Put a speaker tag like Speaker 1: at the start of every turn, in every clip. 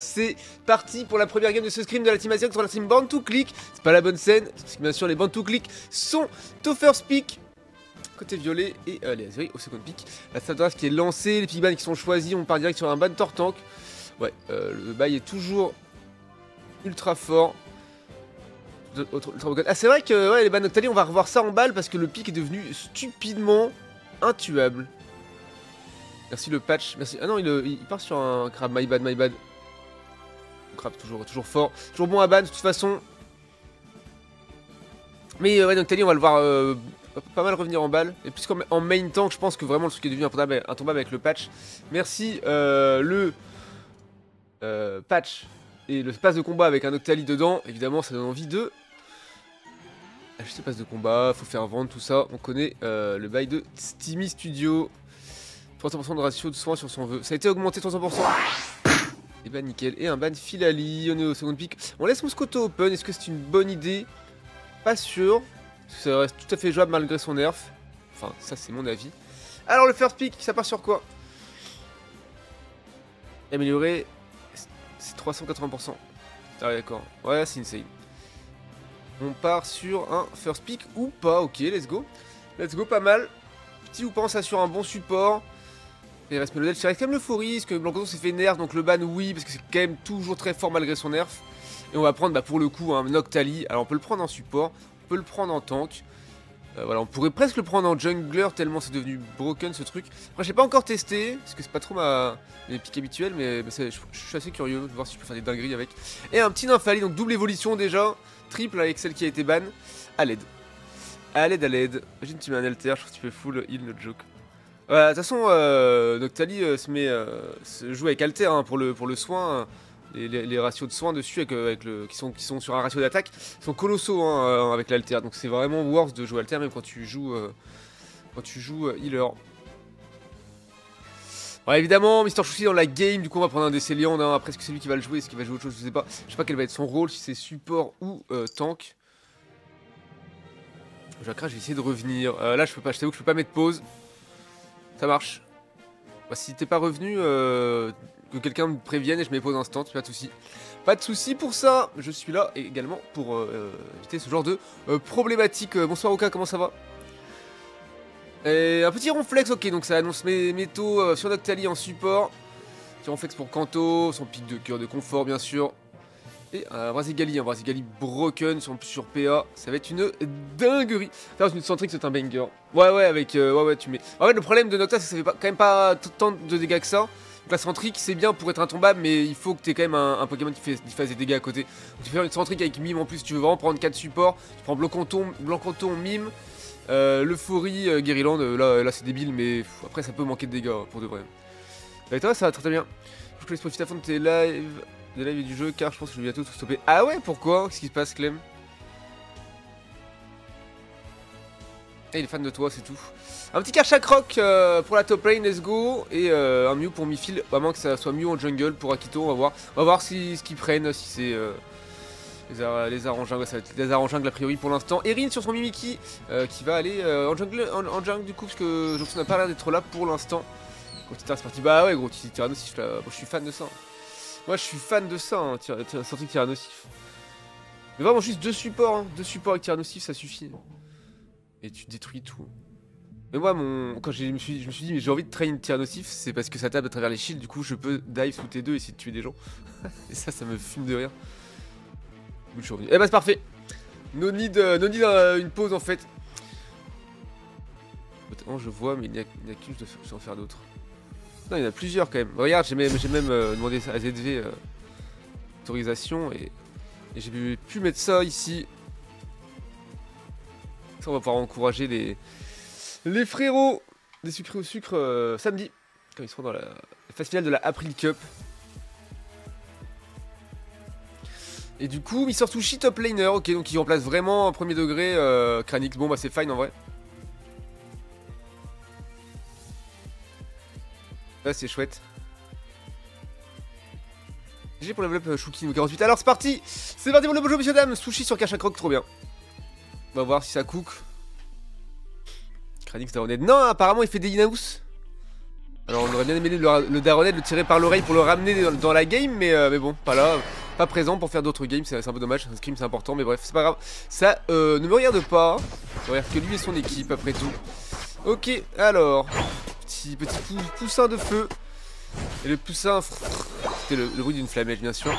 Speaker 1: C'est parti pour la première game de ce scrim de la team Asian contre la team Born to Click. C'est pas la bonne scène, parce que bien sûr les Born to Click sont au first pick côté violet et les Azuri au second pick. La Stardust qui est lancée, les pick qui sont choisis, on part direct sur un ban Tortank. Ouais, le bail est toujours ultra fort. Ah c'est vrai que ouais, les ban Octali on va revoir ça en balle parce que le pick est devenu stupidement intuable. Merci le patch, merci. Ah non il part sur un crab, my bad, my bad. Crab toujours fort, toujours bon à ban de toute façon. Mais ouais, donc Tali on va le voir pas mal revenir en balle. Et plus en main tank, je pense que vraiment le truc est devenu intombable avec le patch. Merci le patch et le pass de combat avec un Octali dedans. Évidemment ça donne envie de acheter pass de combat, faut faire vendre tout ça. On connaît le bail de Steamy Studio. 300% de ratio de soins sur son vœu. Ça a été augmenté 300%. Et bah nickel, et un ban Filali, on est au second pick. On laisse Moscoto open, est-ce que c'est une bonne idée? Pas sûr, parce que ça reste tout à fait jouable malgré son nerf. Enfin, ça c'est mon avis. Alors le first pick, ça part sur quoi? Amélioré, c'est 380%. Ah d'accord, ouais c'est insane. On part sur un first pick ou pas, ok, let's go. Let's go, pas mal. Petit ou pas, on s'assure un bon support. Il reste Melodel, c'est quand même l'euphorie, parce que Blancozo s'est fait nerf, donc le ban oui, parce que c'est quand même toujours très fort malgré son nerf. Et on va prendre pour le coup un Noctali, alors on peut le prendre en support, on peut le prendre en tank. Voilà, on pourrait presque le prendre en jungler tellement c'est devenu broken ce truc. Après j'ai pas encore testé, parce que c'est pas trop mes pics habituels, mais je suis assez curieux de voir si je peux faire des dingueries avec. Et un petit Nymphali, donc double évolution déjà, triple avec celle qui a été ban, à l'aide. À l'aide. Imagine tu mets un alter, je trouve que tu fais full heal, no joke. De toute façon, Noctali se joue avec Alter hein, pour le soin. Les ratios de soins dessus qui sont sur un ratio d'attaque sont colossaux hein, avec l'Alter. Donc c'est vraiment worth de jouer Alter même quand tu joues healer. Bon, évidemment, Mister Chouchi dans la game, du coup on va prendre un Décéliant. Hein. Après est-ce que c'est lui qui va le jouer, est-ce qu'il va jouer autre chose, je sais pas. Je sais pas quel va être son rôle, si c'est support ou tank. Je vais essayer de revenir. Là je t'avoue que je peux pas mettre pause. Ça marche. Bah, si t'es pas revenu, que quelqu'un me prévienne et je mets pause instant, pas de soucis. Pas de soucis pour ça. Je suis là également pour éviter ce genre de problématique. Bonsoir Oka, comment ça va? Et un petit ronflex, ok, donc ça annonce mes taux sur Noctali en support. Petit ronflex pour Kanto, son pic de cœur de confort bien sûr. Et un Brasigali broken sur PA, ça va être une dinguerie. Faire une Centric c'est un banger. Ouais, avec. Ouais, tu mets. En fait, le problème de Nocta, c'est que ça fait quand même pas tant de dégâts que ça. Donc la Centric, c'est bien pour être intombable, mais il faut que tu aies quand même un Pokémon qui fasse des dégâts à côté. Donc tu fais une Centric avec Mime en plus, tu veux vraiment prendre 4 supports. Tu prends Blancanton, Mime, l'Euphorie, Guériland. Là c'est débile, mais après ça peut manquer de dégâts pour de vrai. Et toi, ça va très bien. Je te laisse profiter à fond de tes lives. Des lives du jeu car je pense que je vais bientôt tout stopper. Ah ouais, pourquoi? Qu'est-ce qui se passe, Clem? Il est fan de toi, c'est tout. Un petit Karchakroc pour la top lane, let's go. Et un Mew pour Mifil, à moins que ça soit Mew en jungle pour Akito, on va voir. On va voir ce qu'ils prennent, si c'est les arranjungles, ça va être les arranjungles a priori pour l'instant. Erin sur son Mimiki qui va aller en jungle du coup, parce que Johnson n'a pas l'air d'être là pour l'instant. Gros Titara, c'est parti. Bah ouais, gros Tyrannosif là, moi je suis fan de ça. Moi je suis fan de ça, hein, Centric Tyrannosif. Mais vraiment juste deux supports avec Tyrannosif ça suffit. Et tu détruis tout. Mais moi quand je me suis dit mais j'ai envie de train Tyrannosif, c'est parce que ça tape à travers les shields, du coup je peux dive sous T2 et essayer de tuer des gens. Et ça me fume de rire. Je suis revenu. Eh bah c'est parfait. No need une pause en fait. Attends, je vois mais il n'y a qu'une, je dois en faire d'autres. Non, il y en a plusieurs quand même. Regarde, j'ai même demandé à ZV autorisation et j'ai pu mettre ça ici. Ça, on va pouvoir encourager les frérots des sucrés au sucre samedi, quand ils seront dans la phase finale de la April Cup. Et du coup, Mister Sushi top laner, ok, donc il remplace vraiment en premier degré Kranix. Bon, bah c'est fine en vrai. Là c'est chouette. J'ai pour level up Shuki 48. Alors c'est parti. C'est parti pour le beau jeu messieurs dames. Sushi sur Karchakroc, trop bien. On va voir si ça cook. Kranix Daroned. Non, apparemment il fait des in-house. Alors on aurait bien aimé le Daronnet, le tirer par l'oreille pour le ramener dans la game, mais bon, pas là, pas présent pour faire d'autres games, c'est un peu dommage, un scrim c'est important, mais bref, c'est pas grave. Ça ne me regarde pas, ne regarde que lui et son équipe après tout. Ok, alors, petit poussin de feu. Et le poussin, c'était le bruit d'une flamèche bien sûr,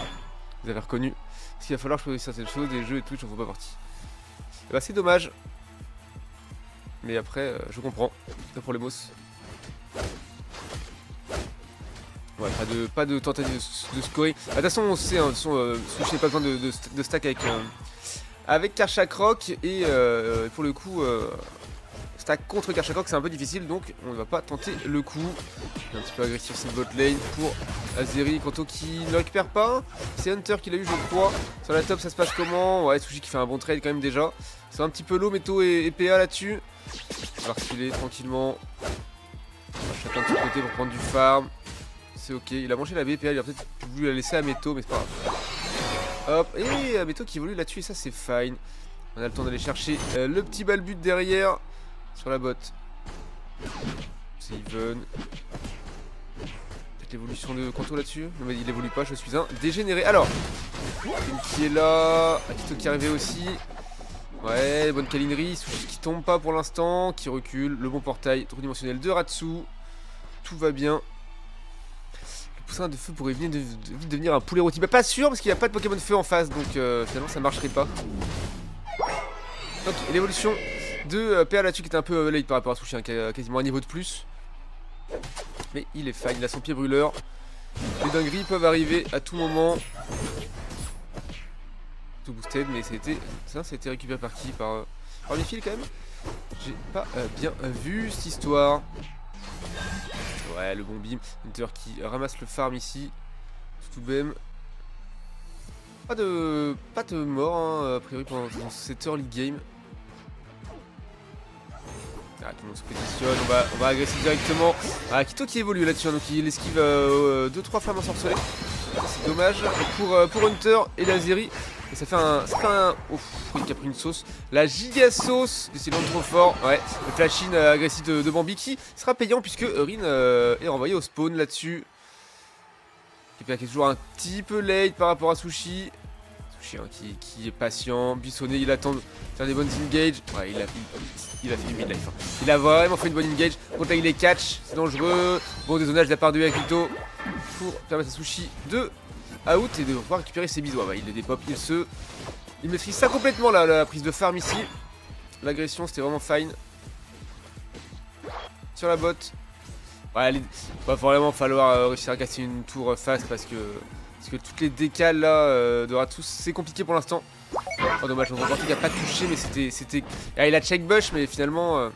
Speaker 1: vous avez reconnu. Parce qu'il va falloir choisir certaines choses, des jeux et tout, j'en fais pas partie. Et bah c'est dommage. Mais après, je comprends, c'est pour les boss. Ouais, pas de tentative de scoring. De toute façon, on sait, hein, Sushi n'a pas besoin de stack avec Karchakrok. Et pour le coup, stack contre Karchakrok, c'est un peu difficile. Donc, on ne va pas tenter le coup. Un petit peu agressif cette bot lane pour Azeri. Kanto qui ne récupère pas. C'est Hunter qui l'a eu, je crois. Sur la top, ça se passe comment? Ouais, Sushi qui fait un bon trade quand même déjà. C'est un petit peu low, Meto et PA là-dessus. On va reculer tranquillement. Chacun de son côté pour prendre du farm. C'est ok, il a mangé la BPA, il a peut-être voulu la laisser à Meto, mais c'est pas grave. Hop, et Meto qui évolue là-dessus, et ça c'est fine. On a le temps d'aller chercher le petit balbut derrière sur la botte. C'est even. Peut-être l'évolution de Kanto là-dessus. Non mais il évolue pas, je suis un dégénéré. Alors, qui est là, Akito qui est arrivé aussi. Ouais, bonne câlinerie, Sushi qui tombe pas pour l'instant, qui recule, le bon portail tridimensionnel de Ratsu. Tout va bien. Poussin de feu pourrait vite devenir un poulet rôti. Bah pas sûr parce qu'il n'y a pas de Pokémon de feu en face, donc finalement ça marcherait pas. Donc l'évolution de PA là-dessus qui était un peu late par rapport à Sushi, hein, qui a quasiment un niveau de plus. Mais il est fine, il a son pied brûleur. Les dingueries peuvent arriver à tout moment. Tout boosted, mais ça a été récupéré par qui? Par les fils quand même. J'ai pas bien vu cette histoire. Ouais, le bon bim. Hunter qui ramasse le farm ici. Tout bem. Pas de mort, hein, a priori, pendant cette early game. Ah, tout le monde se positionne. On va agresser directement. Ah, Kito qui évolue là-dessus, hein, donc il esquive 2-3 flammes ensorcelées. C'est dommage pour Hunter et la Zeri. Et ça fait un. Ouf, il a pris une sauce. La giga sauce de Cylon trop fort. Ouais, le flash-in agressif de Bambi qui sera payant puisque Rin est renvoyé au spawn là-dessus. Qui est toujours un petit peu late par rapport à Sushi. Sushi hein, qui est patient. Buissonné, il attend de faire des bonnes engages. Ouais, il a fait une mid-life. Hein. Il a vraiment fait une bonne engage. Contre là, il est catch. C'est dangereux. Bon dézonage de la part de Akito pour permettre à Sushi de out et de pouvoir récupérer ses bisous. Ouais, il les dépop, il maîtrise ça complètement la prise de farm ici. L'agression c'était vraiment fine. Sur la botte. Ouais, il va vraiment falloir réussir à casser une tour fast parce que toutes les décales là de Ratsu c'est compliqué pour l'instant. Oh dommage, on voit qu'il n'a pas touché mais c'était. Ah, il a check bush mais finalement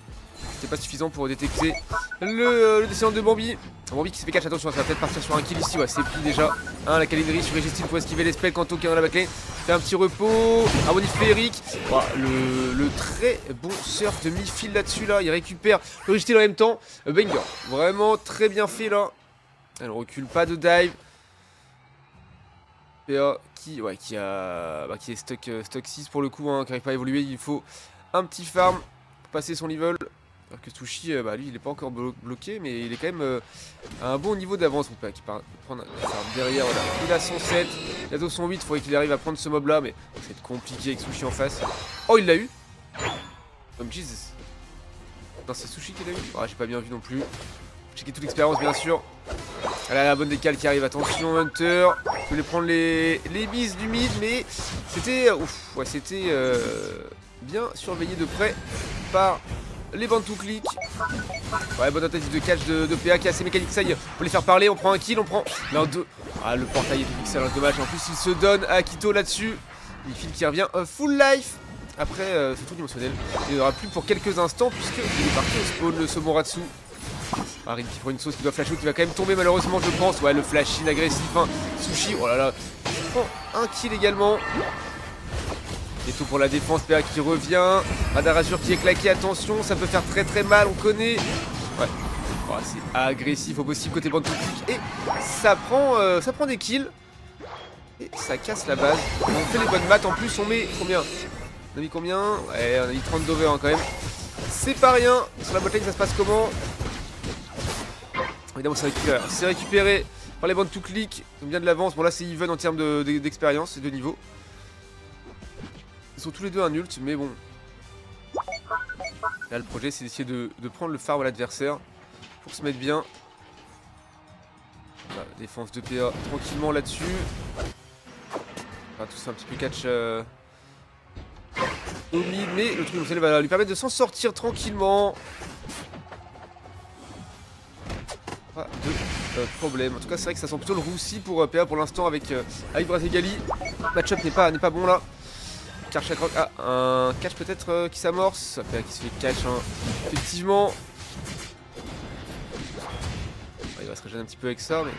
Speaker 1: c'était pas suffisant pour détecter le descendant de Bambi. Bambi qui se fait catch, attention, ça va peut-être partir sur un kill ici, ouais, c'est pris déjà. Hein, la calinerie sur Registine pour esquiver les spells. Kanto qui est dans la backlane. Fait un petit repos. Un bonif féerique. Oh, le très bon surf de mi-fil là-dessus, là. Il récupère le Registine en même temps. Banger. Vraiment très bien fait là. Elle recule pas de dive. PA qui est stock 6 pour le coup, hein, qui n'arrive pas à évoluer. Il faut un petit farm pour passer son level. Alors que Sushi, lui il est pas encore bloqué, mais il est quand même à un bon niveau d'avance. Mon père qui part prendre un farm derrière, voilà. Il a son 7, bientôt son 8, il faudrait qu'il arrive à prendre ce mob là, mais ça va être compliqué avec Sushi en face. Oh, il l'a eu. Comme Jesus. Non, c'est Sushi qui l'a eu. Ah, j'ai pas bien vu non plus. Checker toute l'expérience bien sûr. Voilà la bonne décale qui arrive, attention Hunter. Je voulais prendre les bises du mid, mais c'était ouais, c'était bien surveillé de près par les Bantu click. Ouais, bonne tentative de catch de PA qui est assez mécanique. Ça y est, on peut les faire parler, on prend un kill, on prend. Non, deux. Ah, le portail est tout pixel, dommage. En plus, il se donne à Akito là-dessus. Il file qui revient full life. Après ce tour dimensionnel, il n'y en aura plus pour quelques instants puisqu'il est parti au spawn, le saumon Ratsu. Ah, Rin qui prend une sauce qui doit flash out, qui va quand même tomber malheureusement, je pense. Ouais, le flash-in agressif, hein. Sushi, oh là là, il prend un kill également. Et tout pour la défense, PA qui revient. Radar Azur qui est claqué, attention, ça peut faire très très mal, on connaît. Ouais, oh, c'est agressif au possible côté Bantu Click. Et ça prend des kills. Et ça casse la base. On fait les bonnes maths en plus, on met combien? On a mis combien? Ouais, on a mis 30 d'over hein, quand même. C'est pas rien. Sur la botlane, ça se passe comment? Évidemment, c'est récupéré par les bandes to click. Ils ont bien de l'avance. Bon, là, c'est even en termes d'expérience et de niveau. Ils sont tous les deux un ult, mais bon. Là, le projet, c'est d'essayer de prendre le farm à l'adversaire pour se mettre bien. Voilà, défense de PA tranquillement là-dessus. On va tous un petit peu catch au mid, mais le truc va lui permettre de s'en sortir tranquillement. Pas de problème. En tout cas, c'est vrai que ça sent plutôt le roussi pour PA pour l'instant avec Brazegali. Match-up n'est pas bon là. Ah, un catch peut-être qui s'amorce. PA qui se fait catch, hein. Effectivement. Il va se régénérer un petit peu avec ça, mais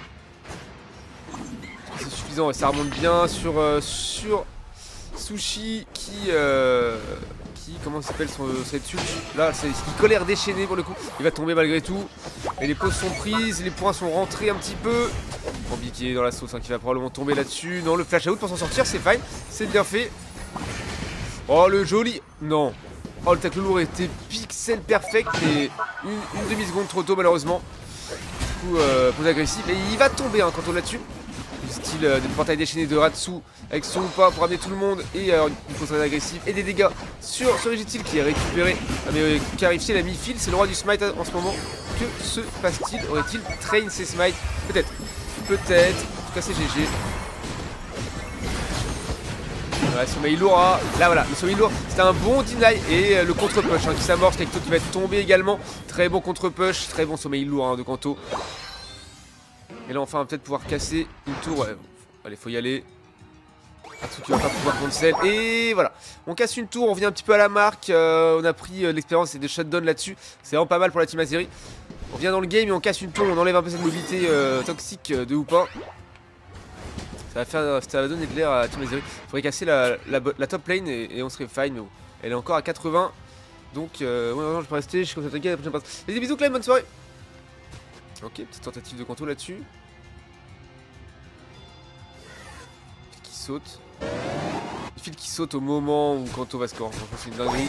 Speaker 1: c'est suffisant et ça remonte bien sur Sushi qui comment s'appelle cette ult là, il colère déchaîné pour le coup. Il va tomber malgré tout. Et les pauses sont prises, les points sont rentrés un petit peu. Bambi qui est dans la sauce, hein, qui va probablement tomber là-dessus. Non, le flash out pour s'en sortir, c'est fine, c'est bien fait. Oh le joli. Non. Oh le tacle lourd était pixel perfect, mais une demi-seconde trop tôt malheureusement. Du coup, pose agressif. Et il va tomber hein, quand on là-dessus. Du style des portails déchaînés de Ratsu avec son pas pour amener tout le monde. Et une pose agressive et des dégâts sur Rigitil qui est récupéré. Ah, mais Carifie l'a mis fil, c'est le roi du smite en ce moment. Que se passe-t-il? Aurait-il train ses smites? Peut-être. Peut-être. En tout cas, c'est GG. Ouais, sommeil lourd, hein. Là voilà, le sommeil lourd, c'était un bon deny. Et le contre-push hein, qui s'amorce, Kaito qui va être tombé également. Très bon contre-push, très bon sommeil lourd hein, de Kanto. Et là enfin on va peut-être pouvoir casser une tour. Ouais. Allez, faut y aller. Atsuki va pas pouvoir cancel. Et voilà, on casse une tour, on vient un petit peu à la marque. On a pris l'expérience et des shutdowns là-dessus. C'est vraiment pas mal pour la team Azeri. On vient dans le game et on casse une tour, on enlève un peu cette mobilité toxique de Hoopa. Ça va donner de l'air à Team Azeri. Il faudrait casser la top lane et on serait fine, mais bon. Elle est encore à 80. Donc, ouais, non, je peux rester. Je suis comme ça, t'inquiète, la prochaine passe. Des bisous, Clem, bonne soirée. Ok, petite tentative de Kanto là-dessus. Qui saute. Le fil qui saute au moment où Kanto va score. Franchement, c'est une dinguerie.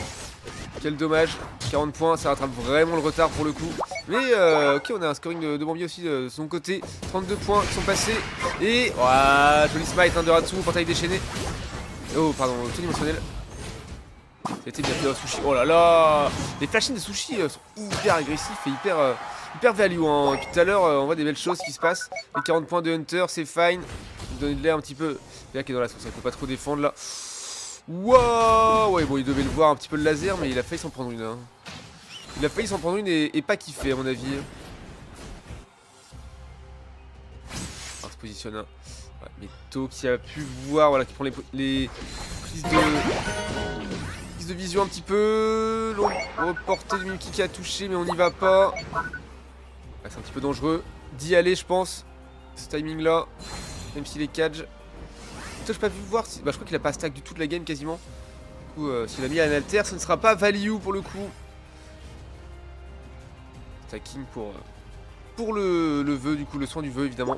Speaker 1: Quel dommage. 40 points, ça rattrape vraiment le retard pour le coup. Mais ok, on a un scoring de Bambi aussi de son côté. 32 points qui sont passés. Et ouah, joli smite hein, de Ratsu, portail déchaîné. Oh, pardon, tout dimensionnel. C'était bien fait Sushi. Oh là là. Les flashings de Sushi sont hyper agressifs et hyper value. Hein. Tout à l'heure, on voit des belles choses qui se passent. Les 40 points de Hunter, c'est fine. Il donne de l'air un petit peu. Là qui est dans la sauce, il peut pas trop défendre là. Wouah. Ouais, bon, il devait le voir un petit peu le laser, mais il a failli s'en prendre une. Hein. Il a failli s'en prendre une et pas kiffer à mon avis. On se positionne. Hein. Ouais, mais To qui a pu voir, voilà, qui prend les prises de vision un petit peu. Long reporté du Mimiki qui a touché, mais on n'y va pas. Ah, c'est un petit peu dangereux d'y aller, je pense. Ce timing là, même s'il est catch. Je n'ai pas vu voir si... Bah, je crois qu'il a pas stack du tout de la game quasiment. Du coup, s'il a mis un alter, ce ne sera pas value pour le coup. Stacking pour le vœu, du coup, le soin du vœu évidemment.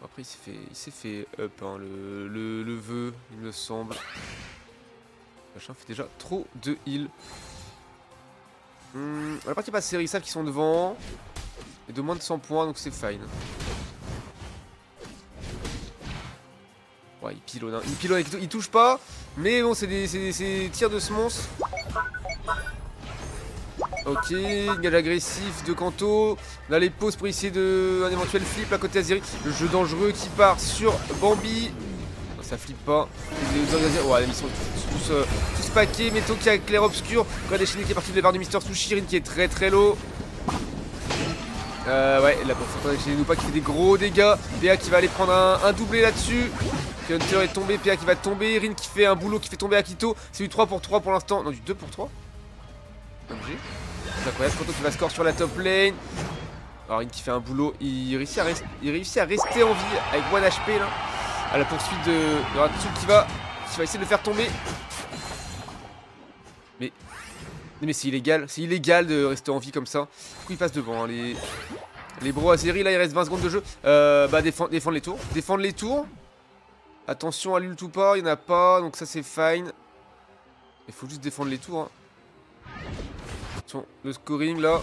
Speaker 1: Après, il s'est fait up hein, le vœu, il me semble. Machin fait déjà trop de heal. La partie pas série, ils savent qu'ils sont devant. Et de moins de 100 points, donc c'est fine. Ouais, il pilonne, hein. Il touche pas. Mais bon, c'est des tirs de semonce. Ok, gage agressif de Kanto. On a les pauses pour essayer un éventuel flip à côté Azeri. Le jeu dangereux qui part sur Bambi. Non, ça flippe pas. Ouais, ils sont tous paquets. Meto qui a clair obscur. Quand déchaîné qui est parti de la barre du Mister Sushirin qui est très low. Ouais, là pour faire déchaîner Noupa qui fait des gros dégâts. PA qui va aller prendre un doublé là-dessus. Hunter est tombé, PA qui va tomber. Rin qui fait un boulot qui fait tomber Akito. C'est du 3 pour 3 pour l'instant. Non, du 2 pour 3. MG. C'est incroyable, Kanto qui va score sur la top lane. Alors Rin qui fait un boulot, il réussit à rester en vie avec 1 HP là. À la poursuite de Ratsu qui va essayer de le faire tomber. Mais c'est illégal de rester en vie comme ça. Du coup il passe devant hein. Les bros Azeri là il reste 20 secondes de jeu. Bah défendre les tours. Défendre les tours. Attention à l'ult ou pas, il n'y en a pas, donc ça c'est fine. Il faut juste défendre les tours hein. Attention, le scoring là.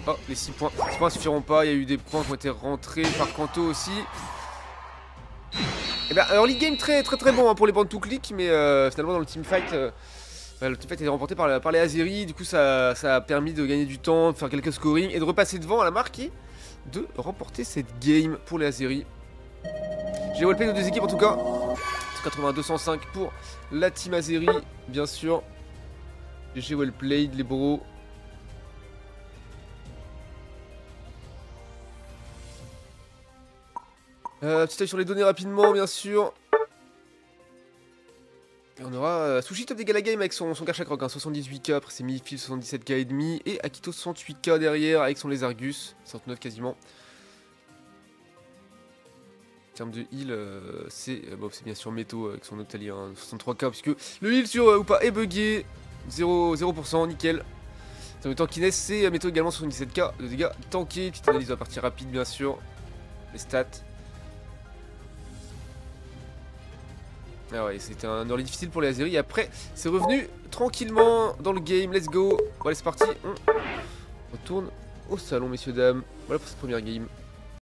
Speaker 1: Oh, les 6 points. 6 points suffiront pas. Il y a eu des points qui ont été rentrés par Kanto aussi. Et bien, early game très bon hein, pour les bandes tout clic, mais finalement dans le teamfight, le teamfight a été remporté par les Azeri. Du coup, ça a permis de gagner du temps, de faire quelques scorings et de repasser devant à la marque et de remporter cette game pour les Azeri. J'ai wallplay nos deux équipes en tout cas. 180-205 pour la team Azeri, bien sûr. GG well played, les bros. Petit œil sur les données rapidement, bien sûr. Et on aura Sushi top dégâts la game avec son Karchak Rock, hein, 78k, après c'est Mifil 77k et demi, et Akito 68k derrière avec son Lézargus, 69 quasiment. En termes de heal, c'est bien sûr Meto avec son Octalier, hein, 63k, puisque le heal sur Upa est bugué, 0%, nickel. En même temps qu'Inès, c'est Meto également 77k de dégâts tankés, petite analyse de la partie rapide bien sûr, les stats. Ah ouais, c'était un early difficile pour les Azeri. Après, c'est revenu tranquillement dans le game. Let's go. Bon, allez, c'est parti. On retourne au salon, messieurs, dames. Voilà pour cette première game.